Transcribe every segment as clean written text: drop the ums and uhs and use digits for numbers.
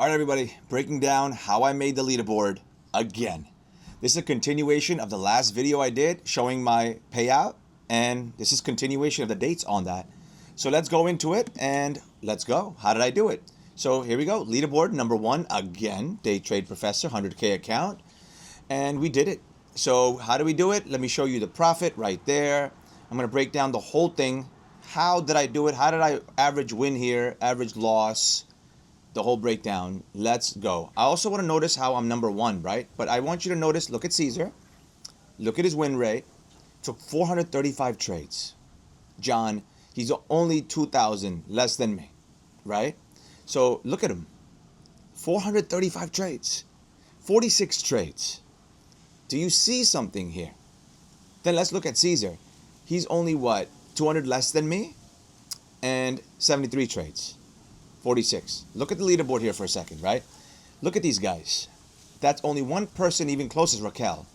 All right, everybody, breaking down how I made the leaderboard again. This is a continuation of the last video I did showing my payout, and this is continuation of the dates on that. So let's go into it and let's go. How did I do it? So here we go. Leaderboard number 1 again, Day Trade Professor, 100K account, and we did it. So how do we do it? Let me show you the profit right there. I'm going to break down the whole thing. How did I do it? How did I average win here, average loss? The whole breakdown. Let's go. I also want to notice how I'm number 1, right? But I want you to notice, look at Caesar. Look at his win rate. Took 435 trades. John, he's only 2,000 less than me, right? So look at him. 435 trades. 46 trades. Do you see something here? Then let's look at Caesar. He's only what? 200 less than me? And 73 trades. 46. Look at the leaderboard here for a second, right? Look at these guys. That's only one person even close as Raquel.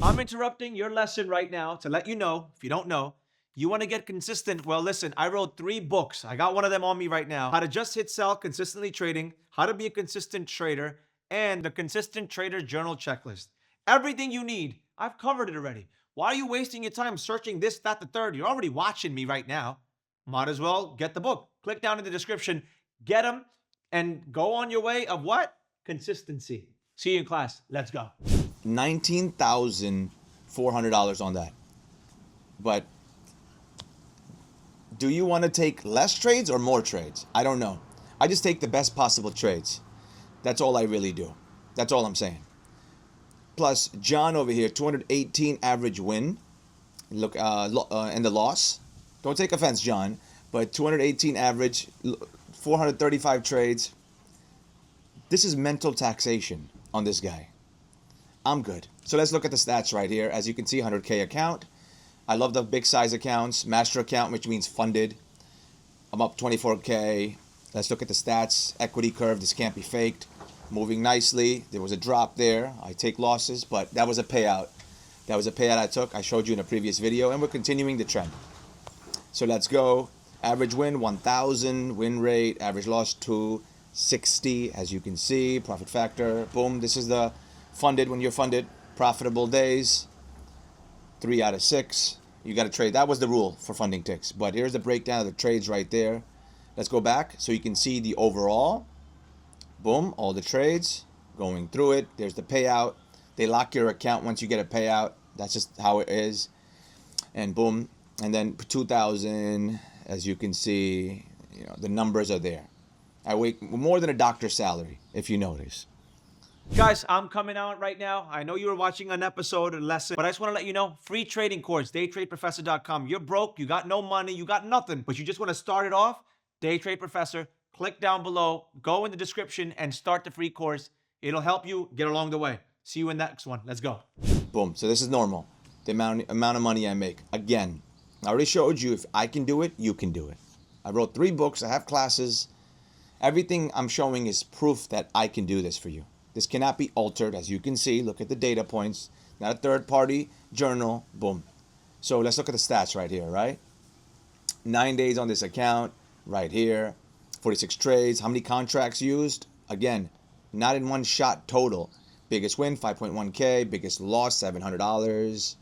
I'm interrupting your lesson right now to let you know, if you don't know, you want to get consistent. Well, listen, I wrote 3 books. I got one of them on me right now. How to just hit sell consistently trading, how to be a consistent trader, and the consistent trader journal checklist. Everything you need, I've covered it already. Why are you wasting your time searching this, that, the third? You're already watching me right now. Might as well get the book. Click down in the description, get them, and go on your way of what? Consistency. See you in class. Let's go. $19,400 on that. But do you want to take less trades or more trades? I don't know. I just take the best possible trades. That's all I really do. That's all I'm saying. Plus, John over here, 218 average win. Look, and the loss. Don't take offense, John, but 218 average, 435 trades. This is mental taxation on this guy. I'm good. So let's look at the stats right here. As you can see, 100K account. I love the big size accounts. Master account, which means funded. I'm up 24K. Let's look at the stats. Equity curve. This can't be faked. Moving nicely. There was a drop there. I take losses, but that was a payout. That was a payout I took. I showed you in a previous video, and we're continuing the trend. So let's go. Average win, 1,000. Win rate, average loss, 260. As you can see, profit factor, boom. This is the funded when you're funded. Profitable days, 3 out of 6. You got to trade. That was the rule for funding ticks. But here's the breakdown of the trades right there. Let's go back so you can see the overall. Boom, all the trades, going through it. There's the payout. They lock your account once you get a payout. That's just how it is. And boom. And then 2,000, as you can see, the numbers are there. I make more than a doctor's salary, if you notice. Guys, I'm coming out right now. I know you were watching an episode or lesson, but I just want to let you know, free trading course, daytradeprofessor.com. You're broke, you got no money, you got nothing, but you just want to start it off, Day Trade Professor. Click down below, go in the description, and start the free course. It'll help you get along the way. See you in the next one. Let's go. Boom. So this is normal. The amount of money I make. Again, I already showed you if I can do it, you can do it. I wrote 3 books. I have classes. Everything I'm showing is proof that I can do this for you. This cannot be altered. As you can see, look at the data points. Not a third-party journal. Boom. So let's look at the stats right here, right? 9 days on this account right here. 46 trades. How many contracts used? Again, not in one shot total. Biggest win, 5.1K. Biggest loss, $700.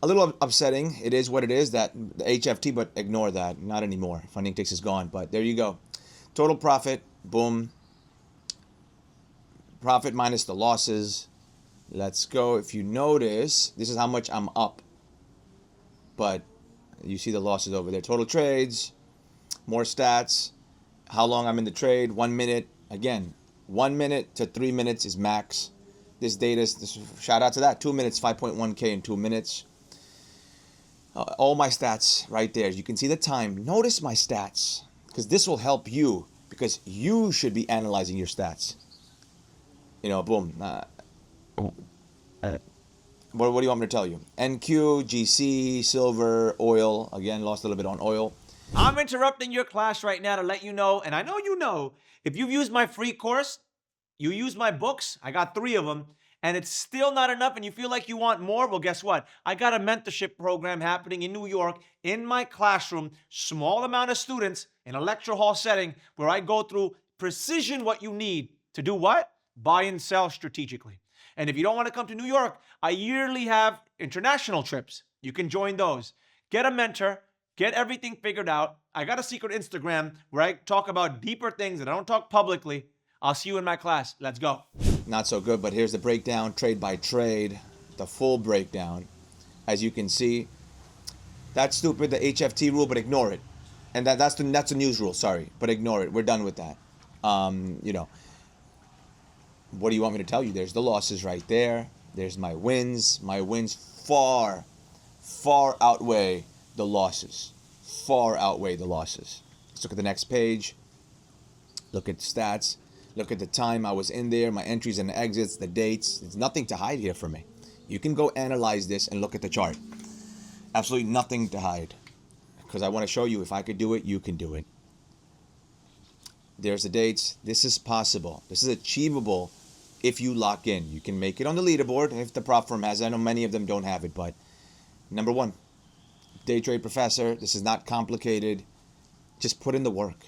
A little upsetting. It is what it is, that the HFT, but ignore that. Not anymore. Funding ticks is gone, but there you go. Total profit, boom. Profit minus the losses. Let's go. If you notice, this is how much I'm up. But you see the losses over there. Total trades, more stats. How long I'm in the trade, 1 minute. Again, 1 minute to 3 minutes is max. This data, shout out to that. 2 minutes, 5.1K in 2 minutes. All my stats right there. You can see the time. Notice my stats, because this will help you, because you should be analyzing your stats. Boom. What do you want me to tell you? NQ, GC, silver, oil. Again, lost a little bit on oil. I'm interrupting your class right now to let you know, and I know you know, if you've used my free course, you use my books, I got 3 of them, and it's still not enough and you feel like you want more, well, guess what? I got a mentorship program happening in New York in my classroom, small amount of students in a lecture hall setting where I go through precision what you need to do what? Buy and sell strategically. And if you don't want to come to New York, I yearly have international trips. You can join those. Get a mentor, get everything figured out. I got a secret Instagram where I talk about deeper things that I don't talk publicly. I'll see you in my class. Let's go. Not so good, but here's the breakdown, trade by trade, the full breakdown. As you can see, that's stupid, the HFT rule, but ignore it. And that's the news rule, sorry, but ignore it. We're done with that. You know, what do you want me to tell you? There's the losses right there. There's my wins. My wins far outweigh the losses. Far outweigh the losses. Let's look at the next page. Look at the stats. Look at the time I was in there, my entries and exits, the dates. There's nothing to hide here for me. You can go analyze this and look at the chart. Absolutely nothing to hide. Because I want to show you if I could do it, you can do it. There's the dates. This is possible. This is achievable if you lock in. You can make it on the leaderboard if the prop firm has it. I know many of them don't have it, but number one, day trade professor. This is not complicated. Just put in the work.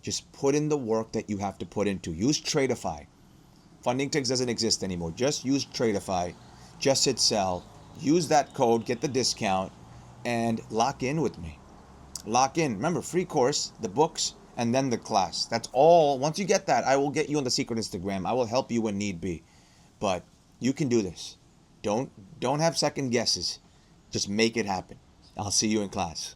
Just put in the work that you have to put into. Use Tradeify. Funding ticks doesn't exist anymore. Just use Tradeify. Just hit sell. Use that code, get the discount, and lock in with me. Lock in. Remember, free course, the books, and then the class. That's all. Once you get that, I will get you on the secret Instagram. I will help you when need be. But you can do this. Don't have second guesses. Just make it happen. I'll see you in class.